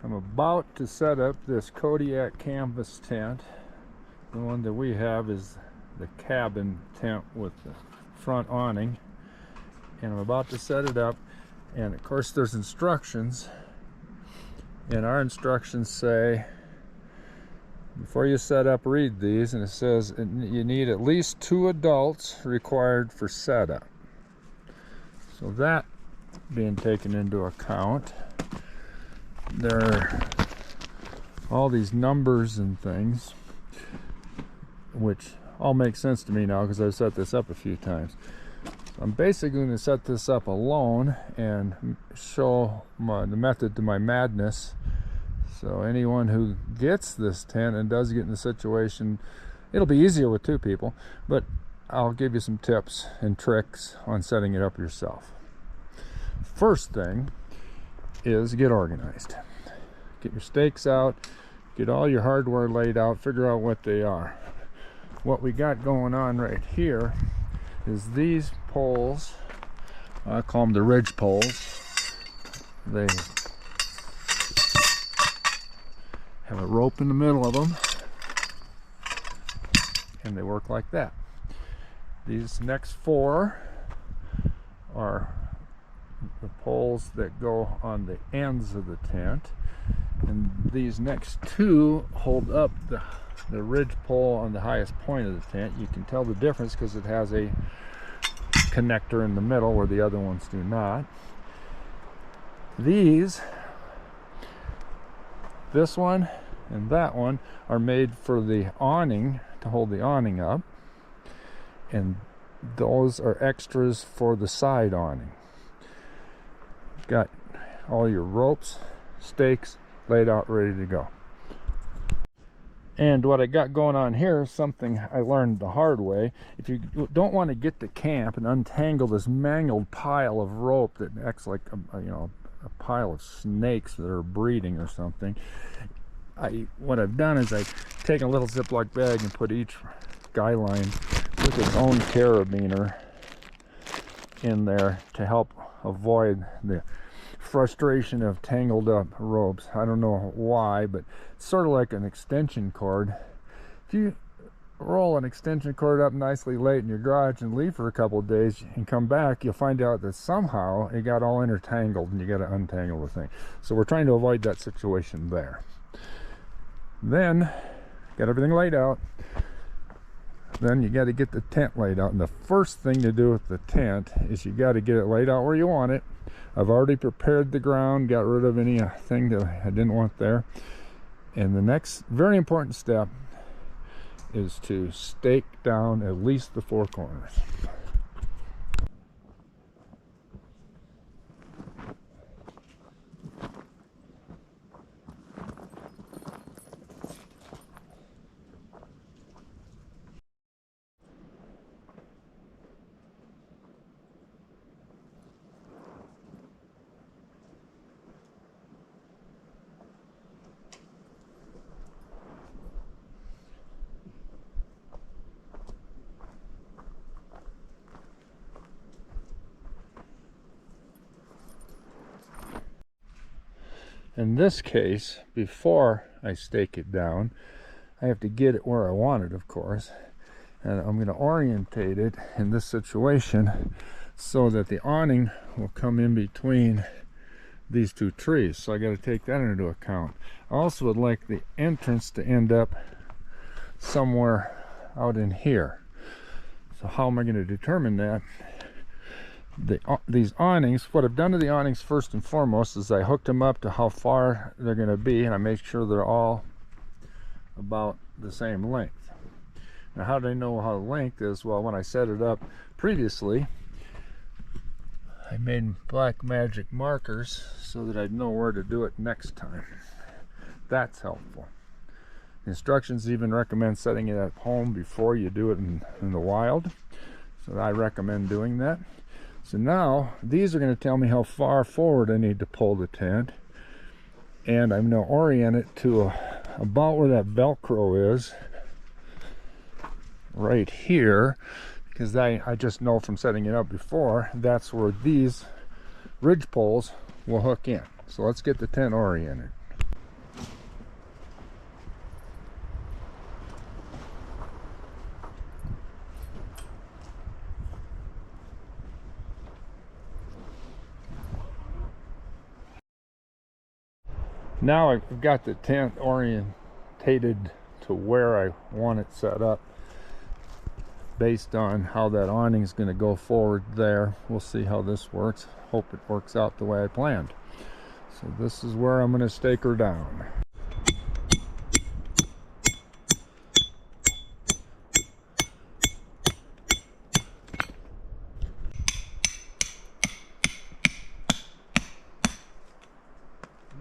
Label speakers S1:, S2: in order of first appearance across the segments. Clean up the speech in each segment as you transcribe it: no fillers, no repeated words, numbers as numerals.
S1: I'm about to set up this Kodiak canvas tent. The one that we have is the cabin tent with the front awning, and I'm about to set it up. And of course there's instructions, and our instructions say before you set up, read these, and it says you need at least 2 adults required for setup. So that being taken into account, there are all these numbers and things which all make sense to me now because I've set this up a few times. So I'm basically going to set this up alone and show the method to my madness. So anyone who gets this tent and does get in the situation, it'll be easier with 2 people, but I'll give you some tips and tricks on setting it up yourself. First thing is get organized. Get your stakes out, get all your hardware laid out, figure out what they are. What we got going on right here is these poles, I call them the ridge poles. They have a rope in the middle of them, and they work like that. These next 4 are the poles that go on the ends of the tent, and these next 2 hold up the ridge pole on the highest point of the tent. You can tell the difference because it has a connector in the middle where the other ones do not. This one and that one are made for the awning, to hold the awning up, and those are extras for the side awning. Got all your ropes, stakes laid out, ready to go. And what I got going on here is something I learned the hard way. If you don't want to get to camp and untangle this mangled pile of rope that acts like a pile of snakes that are breeding or something, what I've done is I've taken a little Ziploc bag and put each guy line with its own carabiner in there to help avoid the frustration of tangled up ropes. I don't know why, but it's sort of like an extension cord. If you roll an extension cord up nicely late in your garage and leave for a couple of days and come back, you'll find out that somehow it got all intertangled and you got to untangle the thing. So we're trying to avoid that situation there. Then got everything laid out. Then you got to get the tent laid out, and the first thing to do with the tent is you got to get it laid out where you want it. I've already prepared the ground, got rid of anything that I didn't want there. And the next very important step is to stake down at least the 4 corners. In this case, before I stake it down, I have to get it where I want it, of course. And I'm going to orientate it in this situation so that the awning will come in between these 2 trees. So I got to take that into account. I also would like the entrance to end up somewhere out in here. So how am I going to determine that? These awnings, what I've done to the awnings first and foremost is I hooked them up to how far they're going to be, and I make sure they're all about the same length. Now, how do I know how the length is? Well, when I set it up previously, I made black magic markers so that I'd know where to do it next time. That's helpful. The instructions even recommend setting it at home before you do it in the wild, so I recommend doing that. So now these are going to tell me how far forward I need to pull the tent, and I'm going to orient it to about where that Velcro is right here, because I just know from setting it up before that's where these ridge poles will hook in. So let's get the tent oriented. Now I've got the tent orientated to where I want it set up based on how that awning is going to go forward there. We'll see how this works. Hope it works out the way I planned. So this is where I'm going to stake her down.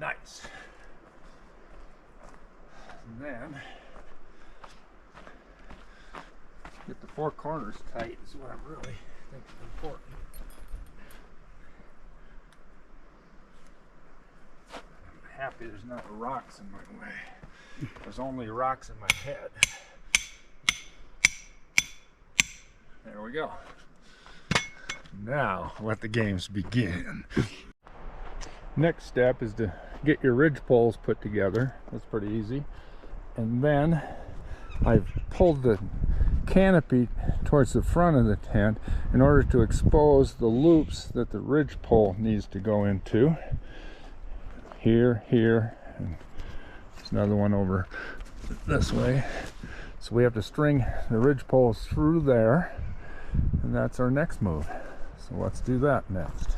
S1: Nice. And then get the four corners tight is what I really think is important. I'm happy there's not rocks in my way. There's only rocks in my head. There we go. Now let the games begin. Next step is to get your ridge poles put together. That's pretty easy. And then I've pulled the canopy towards the front of the tent in order to expose the loops that the ridge pole needs to go into. Here, and there's another one over this way. So we have to string the ridge poles through there, and that's our next move. So let's do that next.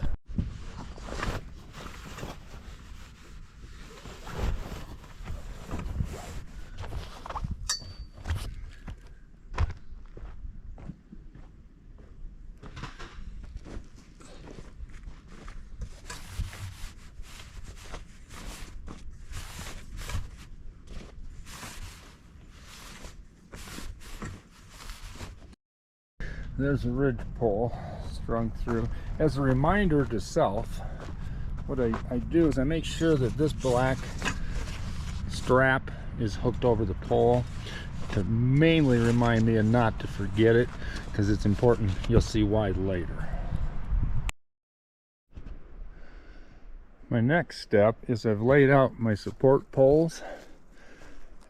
S1: There's a ridge pole strung through. As a reminder to self, what I do is I make sure that this black strap is hooked over the pole to mainly remind me and not to forget it, because it's important. You'll see why later. My next step is I've laid out my support poles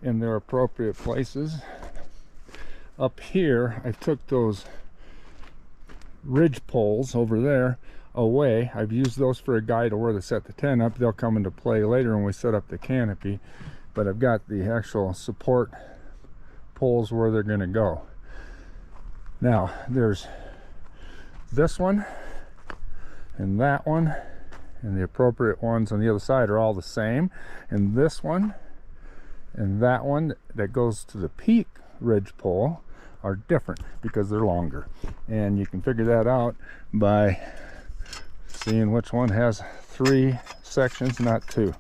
S1: in their appropriate places. Up here, I took those ridge poles over there away. I've used those for a guide to where to set the tent up. They'll come into play later when we set up the canopy, but I've got the actual support poles where they're going to go. Now there's this one and that one, and the appropriate ones on the other side are all the same, and this one and that one that goes to the peak ridge pole are different because they're longer, and you can figure that out by seeing which one has 3 sections, not 2.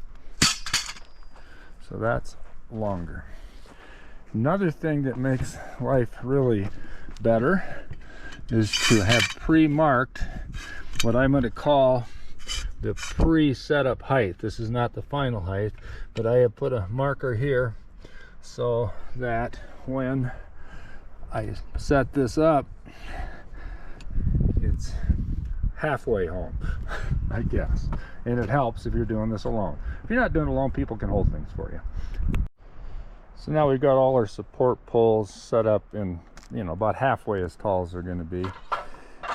S1: So that's longer. Another thing that makes life really better is to have pre-marked what I'm going to call the pre-setup height. This is not the final height, but I have put a marker here so that when I set this up, it's halfway home, I guess. And it helps if you're doing this alone. If you're not doing it alone, people can hold things for you. So now we've got all our support poles set up in, about halfway as tall as they're going to be.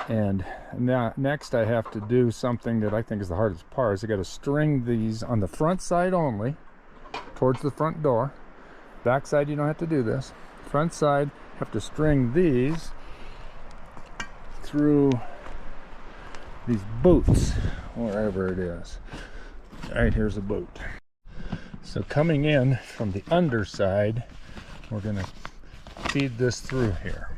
S1: And now next I have to do something that I think is the hardest part, is I got to string these on the front side only towards the front door. Back side you don't have to do this. Front side, have to string these through these boots, wherever it is. All right, here's a boot. So coming in from the underside, we're going to feed this through here,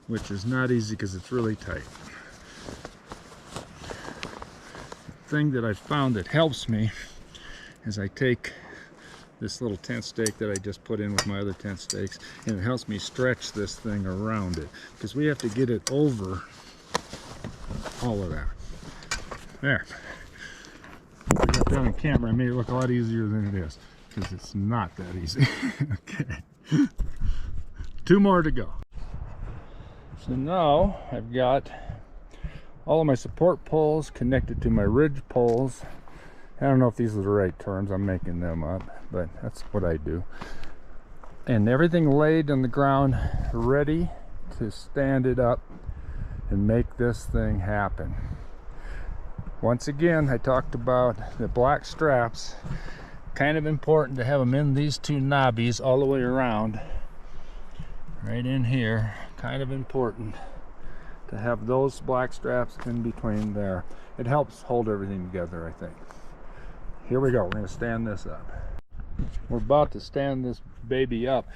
S1: which is not easy because it's really tight. The thing that I found that helps me is I take this little tent stake that I just put in with my other tent stakes, and it helps me stretch this thing around it, because we have to get it over all of that. There. I got that on camera. I made it look a lot easier than it is, because it's not that easy. Okay. 2 more to go. So now I've got all of my support poles connected to my ridge poles. I don't know if these are the right terms, I'm making them up, but that's what I do. And everything laid on the ground, ready to stand it up and make this thing happen. Once again, I talked about the black straps. Kind of important to have them in these two knobbies all the way around. Right in here, kind of important to have those black straps in between there. It helps hold everything together, I think. Here we go, we're going to stand this up. We're about to stand this baby up.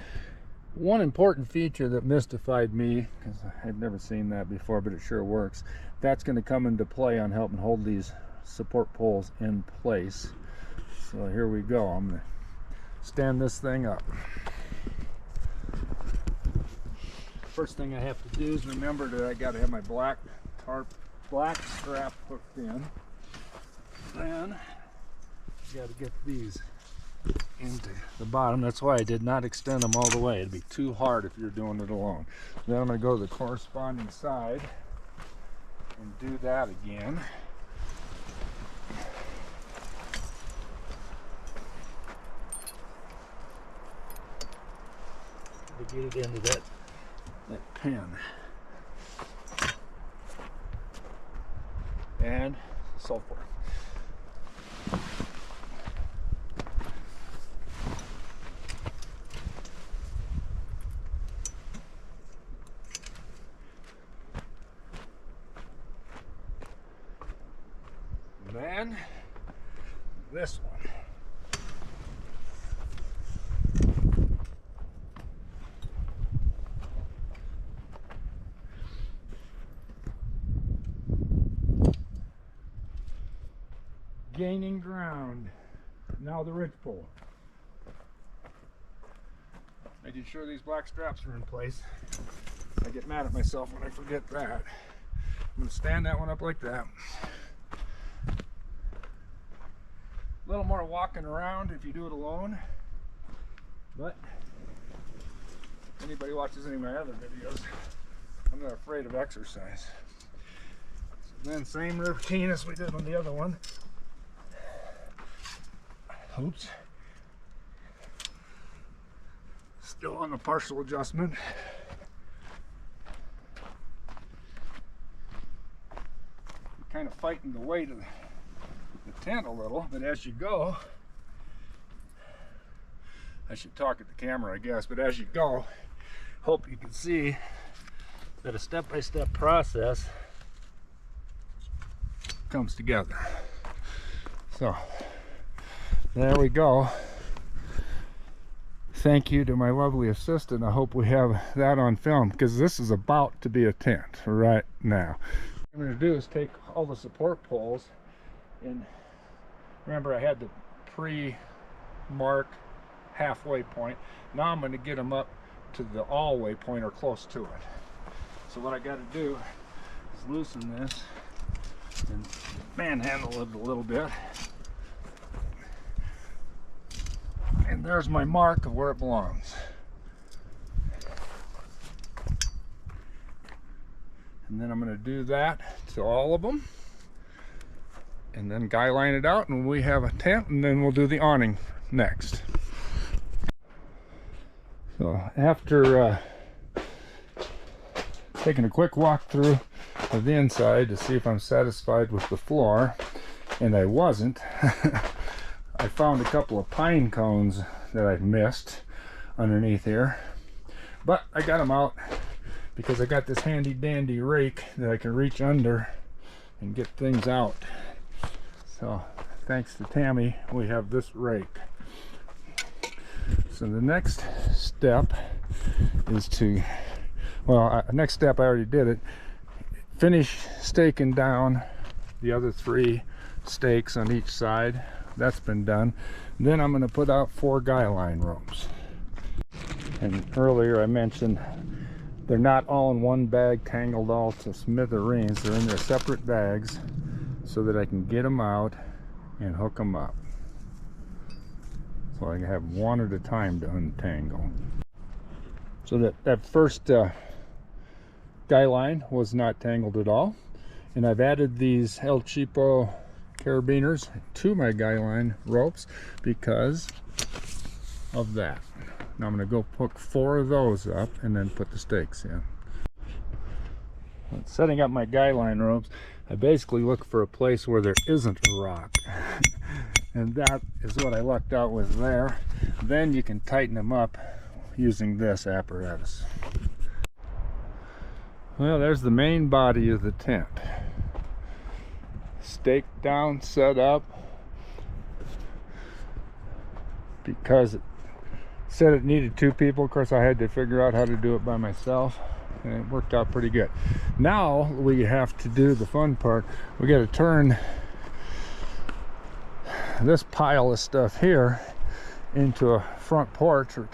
S1: One important feature that mystified me, because I've never seen that before, but it sure works, that's going to come into play on helping hold these support poles in place. So here we go, I'm going to stand this thing up. First thing I have to do is remember that I got to have my black strap hooked in. Then I got to get these into the bottom. That's why I did not extend them all the way. It'd be too hard if you're doing it alone. Then I'm going to go to the corresponding side and do that again. To get it into that pin. And so forth. Then this one. Gaining ground. Now the ridge pole. Making sure these black straps are in place. I get mad at myself when I forget that. I'm going to stand that one up like that. A little more walking around if you do it alone, but if anybody watches any of my other videos, I'm not afraid of exercise. So then same routine as we did on the other one. Oops. Still on the partial adjustment. You're kind of fighting the weight of the tent a little, but as you go, I should talk at the camera, I guess, but as you go, hope you can see that a step-by-step process comes together. So there we go. Thank you to my lovely assistant. I hope we have that on film, because this is about to be a tent right now. What I'm going to do is take all the support poles, and remember I had the pre-mark halfway point. Now I'm going to get them up to the all-way point or close to it. So what I got to do is loosen this and manhandle it a little bit. And there's my mark of where it belongs. And then I'm going to do that to all of them. And then guy line it out, and we have a tent, and then we'll do the awning next. So after taking a quick walk through of the inside to see if I'm satisfied with the floor, and I wasn't, I found a couple of pine cones that I missed underneath here, but I got them out because I got this handy dandy rake that I can reach under and get things out. So thanks to Tammy, we have this rake. So the next step is to, well, next step I already did it, finish staking down the other 3 stakes on each side. That's been done. Then I'm going to put out 4 guy line ropes. And earlier I mentioned they're not all in one bag tangled all to smithereens. They're in their separate bags so that I can get them out and hook them up. So I can have one at a time to untangle. So that first guy line was not tangled at all. And I've added these El Cheapo carabiners to my guy line ropes because of that. Now I'm going to go hook 4 of those up and then put the stakes in. Setting up my guy line ropes, I basically look for a place where there isn't a rock. And that is what I lucked out with there. Then you can tighten them up using this apparatus. Well, there's the main body of the tent. Staked down, set up. Because it said it needed 2 people. Of course, I had to figure out how to do it by myself. And it worked out pretty good. Now we have to do the fun part. We got to turn this pile of stuff here into a front porch or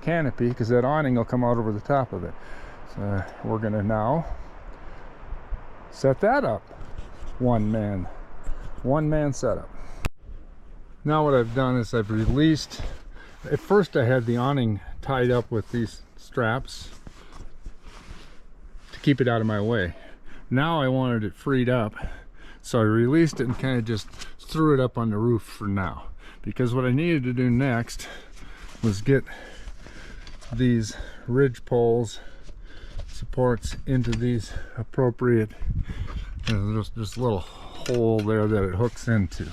S1: canopy, because that awning will come out over the top of it. So we're going to now set that up. One man setup. Now what I've done is I've released, at first I had the awning tied up with these straps to keep it out of my way. Now I wanted it freed up, so I released it and kind of just threw it up on the roof for now. Because what I needed to do next was get these ridge poles supports into these appropriate, there's this little hole there that it hooks into.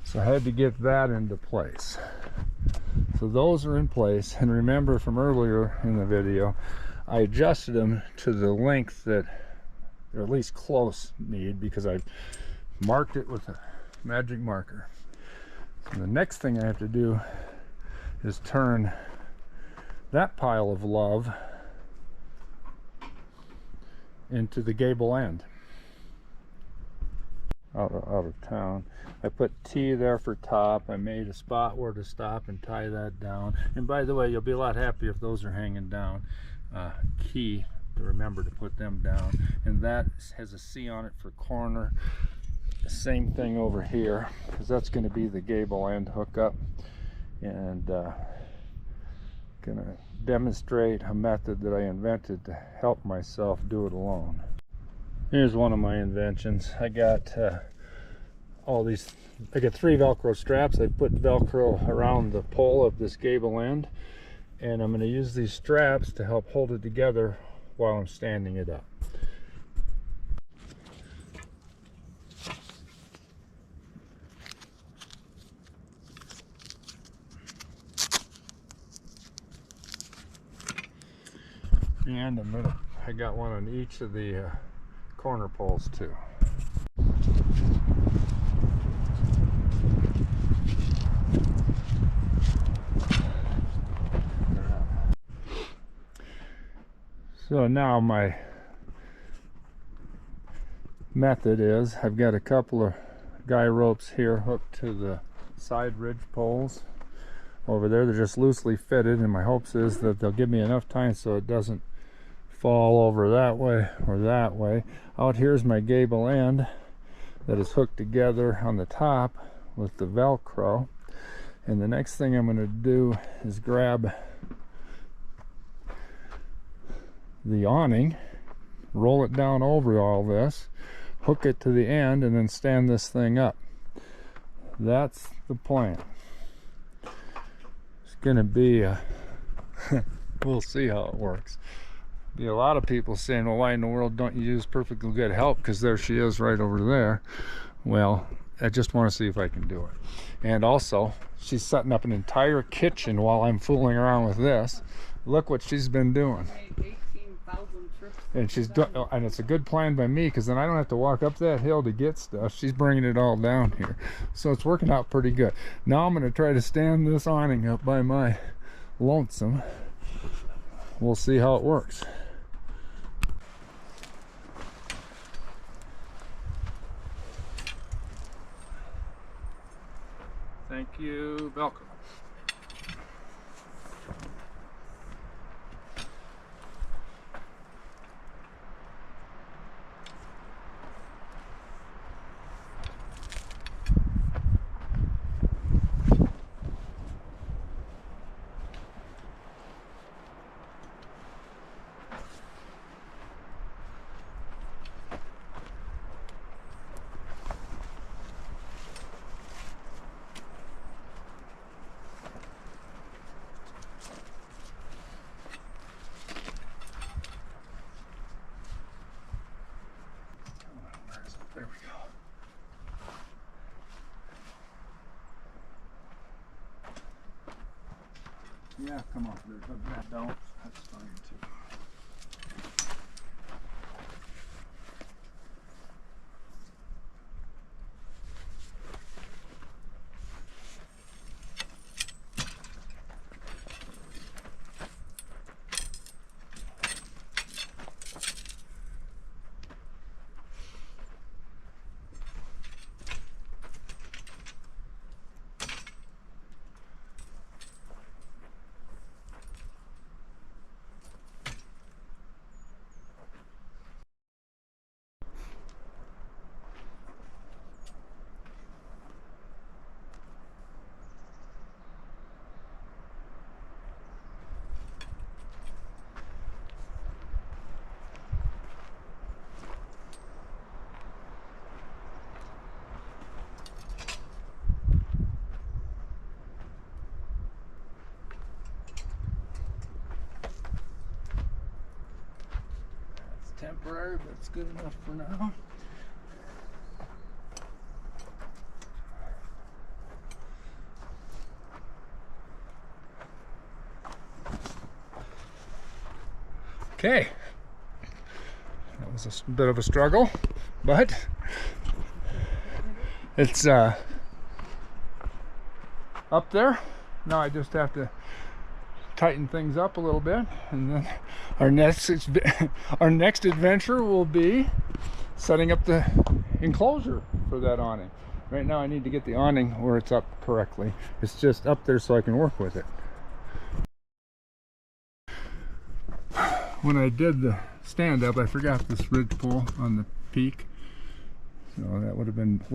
S1: So I had to get that into place. So those are in place, and remember from earlier in the video, I adjusted them to the length that, or at least close need, because I marked it with a magic marker. And the next thing I have to do is turn that pile of love into the gable end. Out of town. I put T there for top. I made a spot where to stop and tie that down. And by the way, you'll be a lot happier if those are hanging down. Key to remember to put them down. And that has a C on it for corner. Same thing over here, because that's going to be the gable end hookup. And gonna demonstrate a method that I invented to help myself do it alone. Here's one of my inventions. I got all these, I got 3 Velcro straps. I put Velcro around the pole of this gable end, and I'm going to use these straps to help hold it together while I'm standing it up. And I got one on each of the corner poles too. So now my method is, I've got a couple of guy ropes here hooked to the side ridge poles over there. They're just loosely fitted, and my hopes is that they'll give me enough time so it doesn't fall over that way or that way. Out here's my gable end that is hooked together on the top with the Velcro. And the next thing I'm going to do is grab the awning, roll it down over all this, hook it to the end, and then stand this thing up. That's the plan. It's going to be a we'll see how it works. Be a lot of people saying, well, why in the world don't you use perfectly good help? Because there she is right over there. Well, I just want to see if I can do it. And also, she's setting up an entire kitchen while I'm fooling around with this. Look what she's been doing.
S2: 18,000 trips.
S1: And she's done, and it's a good plan by me, because then I don't have to walk up that hill to get stuff. She's bringing it all down here. So it's working out pretty good. Now I'm going to try to stand this awning up by my lonesome. We'll see how it works. Thank you, Velcro. Yeah, come on. Don't. That's fine too. Temporary, but it's good enough for now. Okay, that was a bit of a struggle, but it's up there. Now I just have to tighten things up a little bit, and then our next adventure will be setting up the enclosure for that awning. Right now I need to get the awning where it's up correctly. It's just up there so I can work with it. When I did the stand up, I forgot this ridge pole on the peak, so that would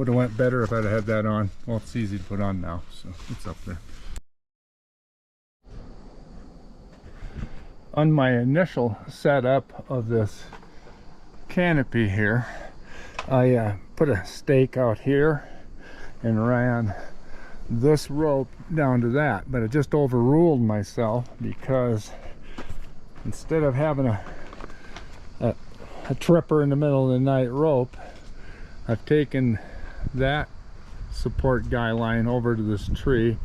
S1: have went better if I'd have had that on. Well, it's easy to put on now, so it's up there. On my initial setup of this canopy here, I put a stake out here and ran this rope down to that, but I just overruled myself because instead of having a tripper in the middle of the night rope, I've taken that support guy line over to this tree,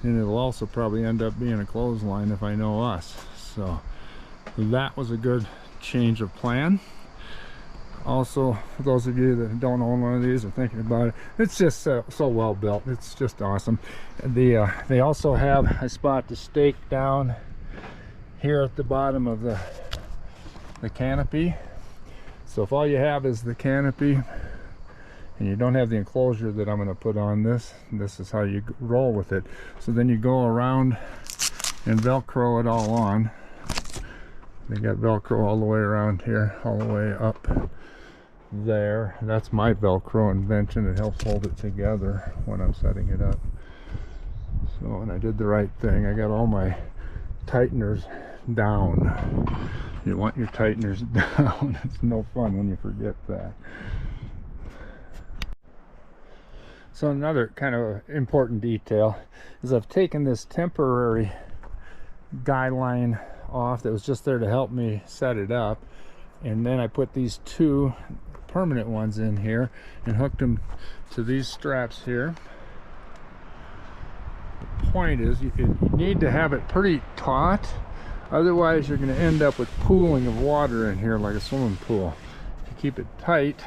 S1: and it'll also probably end up being a clothesline if I know us. So that was a good change of plan. Also, for those of you that don't own one of these or thinking about it, it's just so well built. It's just awesome. They also have a spot to stake down here at the bottom of the canopy. So if all you have is the canopy and you don't have the enclosure that I'm going to put on this is how you roll with it. So then you go around and Velcro it all on. They got Velcro all the way around here, all the way up there. That's my Velcro invention. It helps hold it together when I'm setting it up. So, and I did the right thing. I got all my tighteners down. You want your tighteners down. It's no fun when you forget that. So another kind of important detail is I've taken this temporary guy line off that was just there to help me set it up, and then I put these two permanent ones in here and hooked them to these straps here. The point is you need to have it pretty taut, otherwise you're going to end up with pooling of water in here like a swimming pool. If you keep it tight,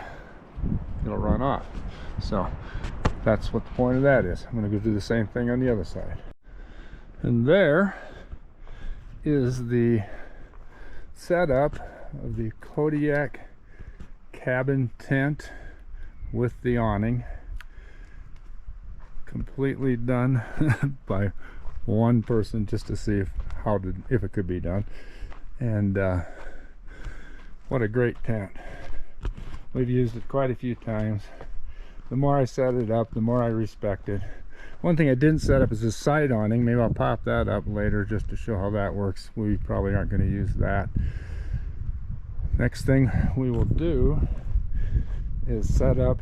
S1: it'll run off. So that's what the point of that is. I'm going to go do the same thing on the other side. And there is the setup of the Kodiak Cabin tent with the awning, completely done by one person just to see if it could be done. And what a great tent. We've used it quite a few times. The more I set it up, the more I respect it. One thing I didn't set up is this side awning. Maybe I'll pop that up later just to show how that works. We probably aren't going to use that. Next thing we will do is set up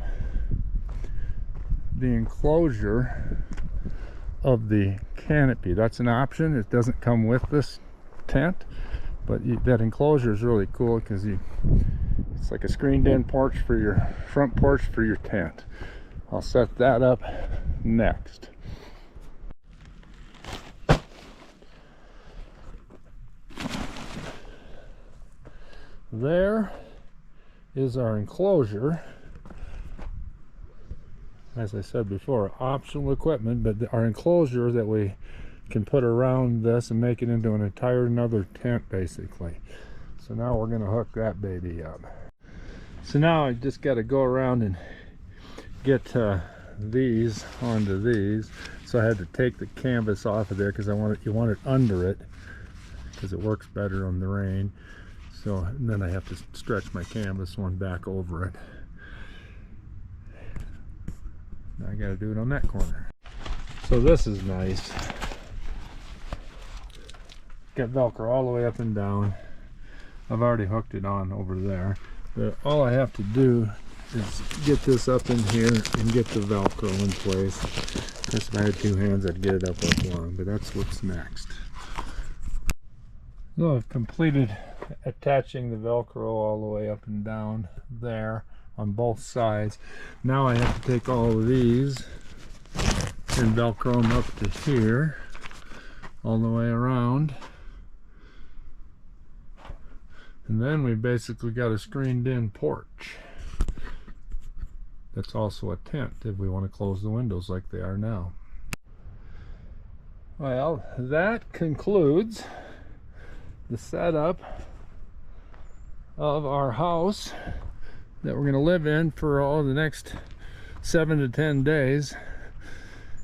S1: the enclosure of the canopy. That's an option. It doesn't come with this tent, but that enclosure is really cool because it's like a screened-in porch for your front porch for your tent. I'll set that up next. there is our enclosure. As I said before, optional equipment, but our enclosure that we can put around this and make it into an entire another tent basically. So now we're going to hook that baby up. So now I just got to go around and get these onto these. So I had to take the canvas off of there because you want it under it because it works better on the rain. So and then I have to stretch my canvas one back over it. Now I got to do it on that corner. So this is nice. Got Velcro all the way up and down. I've already hooked it on over there. But all I have to do is get this up in here and get the Velcro in place. Guess if I had two hands I'd get it up long, but that's what's next. So I've completed attaching the Velcro all the way up and down there on both sides. Now I have to take all of these and Velcro them up to here all the way around. And then we basically got a screened in porch. That's also a tent if we want to close the windows like they are now. Well, that concludes the setup of our house that we're going to live in for all the next 7 to 10 days.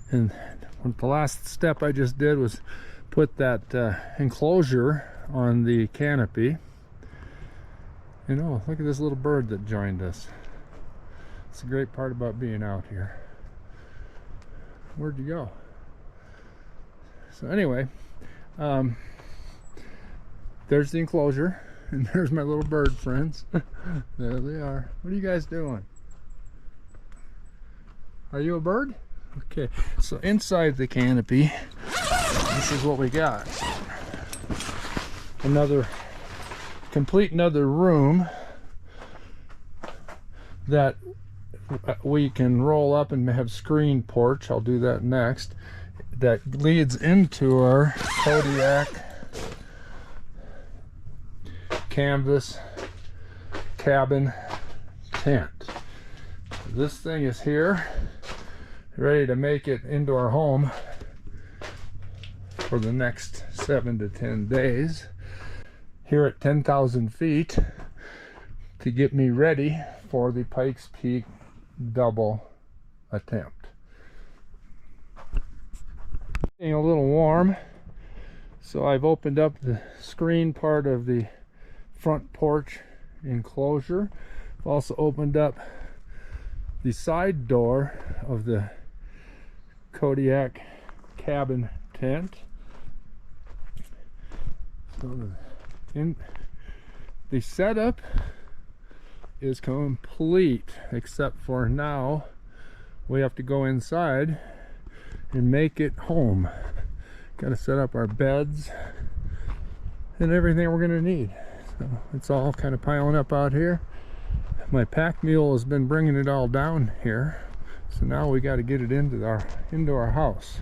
S1: And the last step I just did was put that enclosure on the canopy. You know, look at this little bird that joined us. It's a great part about being out here. Where'd you go? So anyway, there's the enclosure, and there's my little bird friends. There they are. What are you guys doing? Are you a bird? Okay, so inside the canopy, this is what we got. Another room that we can roll up and have screen porch. I'll do that next. That leads into our Kodiak canvas cabin tent. This thing is here, ready to make it into our home for the next 7 to 10 days. Here at 10,000 feet to get me ready for the Pikes Peak double attempt. Getting a little warm, so I've opened up the screen part of the front porch enclosure. I've also opened up the side door of the Kodiak cabin tent. So the setup is complete, except for now we have to go inside and make it home. Got to set up our beds and everything we're going to need. So it's all kind of piling up out here. My pack mule has been bringing it all down here, so now we got to get it into our house.